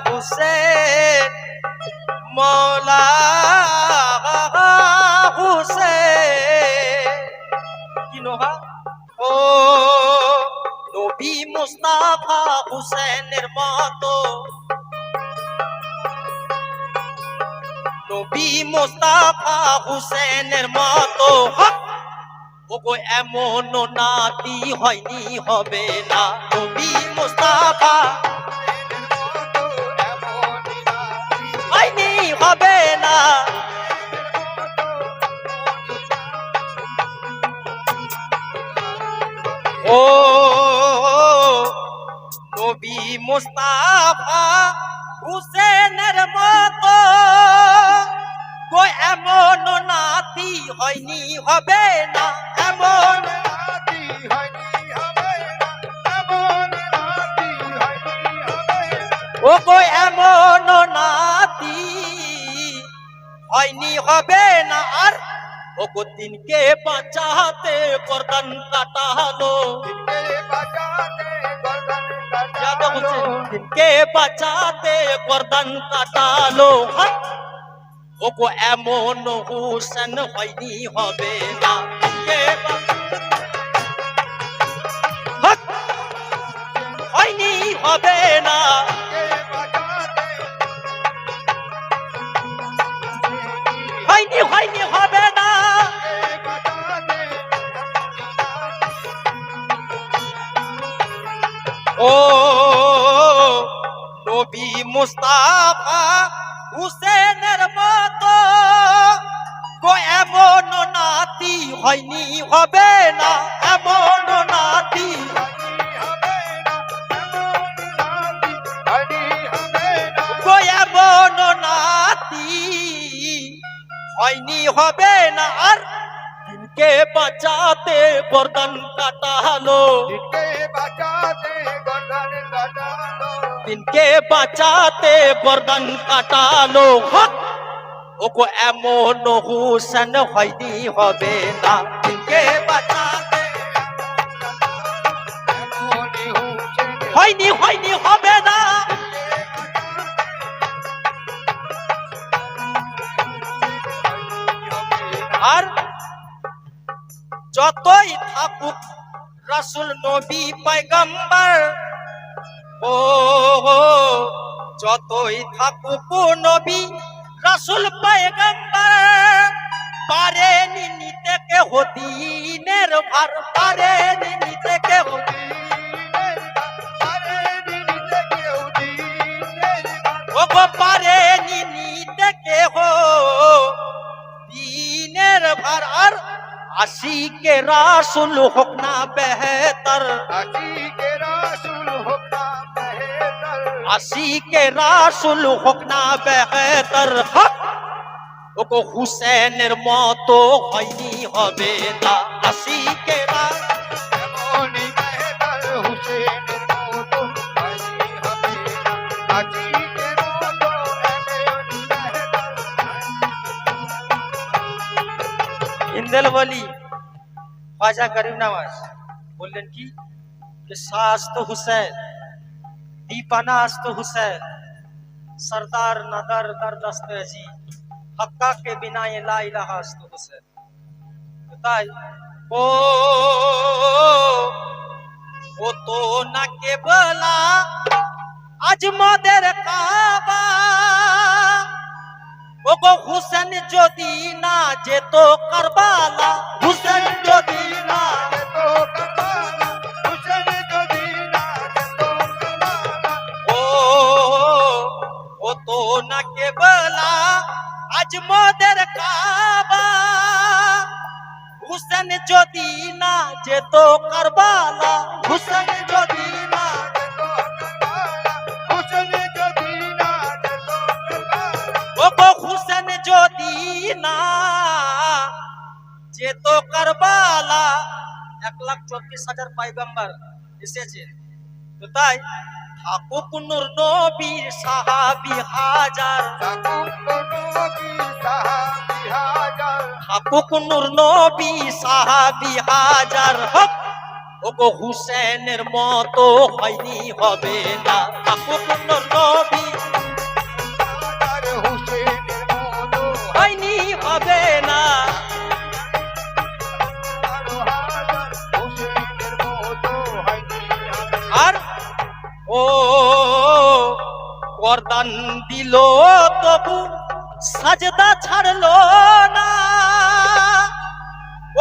হুসেন মৌলা হুসেন কি নোহা ও নবী মুস্তাফা হুসেনের মতো নবী মুস্তাফা হুসেনের মতো ওগো এমন নাতি হয়নি হবে না নবী মুস্তাফা হয়নি হবে না ও নবী মুস্তাফা হুসেনের মতো গো এমন নাতি হয়নি হবে না এমন নাতি হয়নি হবে না এমন নাতি হয়নি হবে ও গো এমন নাতি হয়নি হবে না আর ও গো দিনকে বাঁচাতে গর্দান কাটালো দিনকে বাঁচাতে গর্দান কাটালো ওগো এমন হুসেন হয়নি হবে না হয়নি হবে না হয়নি হবে না ও নবী মুস্তাফা হুসেনের মতো গো এমন নাতি হয়নি হবে না এমন নাতি গো এমন নাতি হয়নি হবে না আর দিনকে বাঁচাতে গর্দান কাটালো দিনকে বাঁচাতে গর্দান কাটালো ওগো এমন হুসেন হয়নি হবে না দিনকে বাঁচাতে হয়নি হবে না আর যতই থাকুক রাসূল নবী পয়গম্বর ও যতই থাকুক নবী রাসূল পয়গম্বর পারেনি নিতে কেহ দ্বীনের ভার পারেনি নিতে কেহ ওগো পারেনি নিতে কেহ দ্বীনের ভার আর আশিকে রাসূল হোক না বেহতর আশিকে রাসূল হোক না বেহতর আশিকে রাসূল হোক না বেহতর ওগো হুসেনের মতো হয়নি হবে না আশিকে রাসূল বেহতর হুসেনের মতো হয়নি হবে না আশিকে মতো এমনি বেহতর ইন্দেল ওয়ালি ख्वाजा करीम नवाज बोलें कि सास तो हुसैन दीपाना तो हुसैन सरदार नदर दरदस्त जी हक्का के बिना ये ला इलाहा तो हुसैन बताए ओ तो ना के बला आज मदेर काबा ওগো হুসেন যদি না যেত কারবালা হুসেন যদি না যেত কারবালা হুসেন যদি না যেত কারবালা ও তো না কেবলা আজ মদের কাবা হুসেন যদি না যেত কারবালা হুসেন যদি না যেত কারবালা হুসেন যদি না যেত কারবালা ওগো হুসেন যদি না যেত কারবালা 1,24,000 পয়গম্বর এসেছে তো তাই থাকুক নূর নবীর সাহাবী হাজার থাকুক নূর নবী সাহাবী হাজার ওগো হুসেনের মতো হয়নি হবে না থাকুক নূর নবী ও গর্দান দিল তবু সাজদা ছাড়লো না,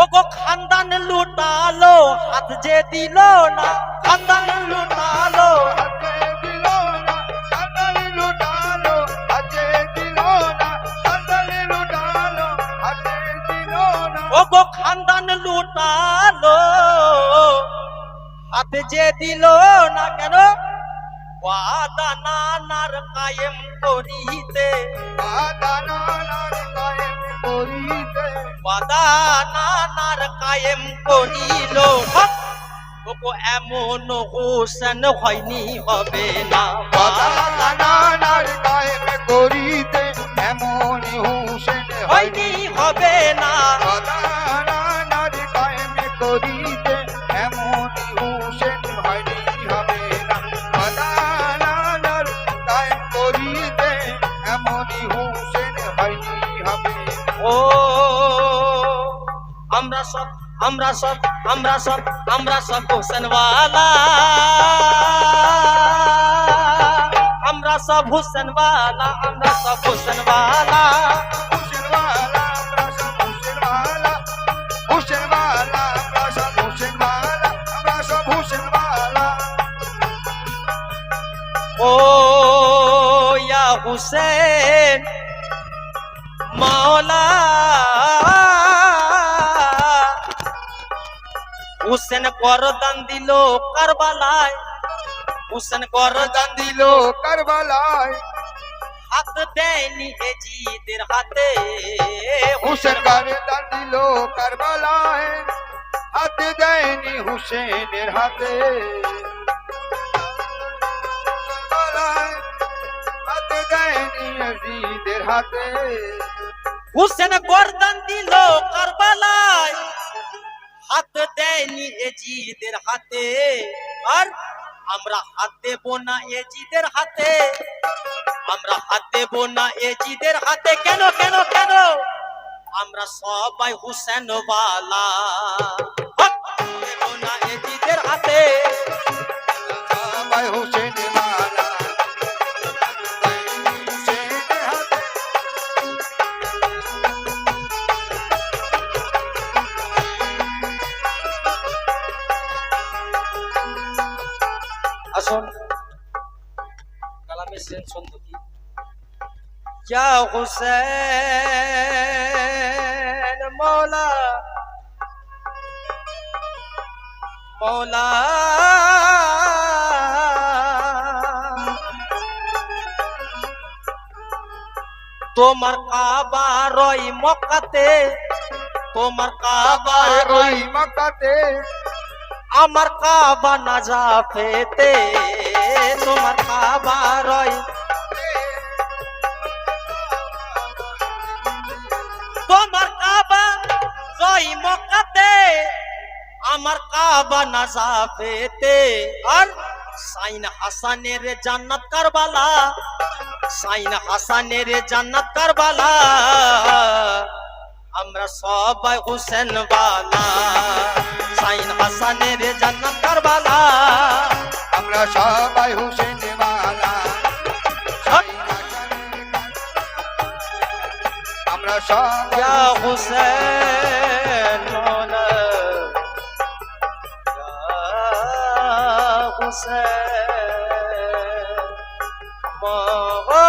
ও গো খানদান লুটালো হাত যে দিল না, খানদান লুটালো ও গো খানদান লুটালো হাত যে দিল না। কেন? ওয়াদা নানার কায়েম করিতে, ওয়াদা নানার কায়েম করিল, ওগো এমন হোসেন হয়নি হবে না, ওয়াদা নানার কায়েম করিতে এমন হোসেন হয়নি হবে না, ওয়াদা নানার কায়েম করিতে এমন হোসেন হয়নি হবে না, ওয়াদা নানার কায়েম করিতে এমন হোসেন হয়নি হবে না। ও আমরা সব আমরা সব আমরা সব আমরা সব হোসেনওয়ালা, আমরা সব হোসেনওয়ালা, আমরা সব হোসেনওয়ালা, হোসেনওয়ালা আমরা সব হোসেনওয়ালা, হোসেনওয়ালা আমরা সব হোসেনওয়ালা, আমরা সব হোসেনওয়ালা। ও ইয়া হুসেন মাওলা, হুসেন গর্দান দিল কারবালায়, হুসেন গর্দান দিল কারবালায়, হাত দেয়নি এজিদের হাতে, হুসেন গর্দান দিল কারবালায়, হাত দেয়নি হুসেনের হাতে, কারবালায় হাত দেয়নি ইয়াজিদের হাতে, হুসেন গর্দান দিল কারবালায় হাত দেয়নি এজিদের হাতে, আর আমরা হাত দেব না এজিদের হাতে, আমরা হাত দেব না এজিদের হাতে। কেন কেন কেন? আমরা সবাই হুসেনওয়ালা, হাত দেব না এজিদের হাতে, সবাই হুসেনওয়ালা, হুসেনের হাতে। আসুন কালামে সেন ছন্দ কি, ইয়া হুসেন মৌলা মৌলা, তোমার কাবা রই মক্কাতে, তোমার কাবা রই ওই মক্কাতে, আমার কাবা নাজাফেতে, তোমার কাবা রই, তোমার কাবা রই মক্কাতে, আমার কাবা নাজাফেতে, আর সাইন হাসানের জান্নাত কারবালা, সাইন হাসানের জান্নাত কারবালা, আমরা সবাই হুসেনওয়ালা, সাইন হাসানের জান্নাত কারবালা, আমরা সবাই হুসেনওয়ালা, আমরা সবাই ইয়া হুসেন মৌলা, ইয়া হুসেন মৌলা।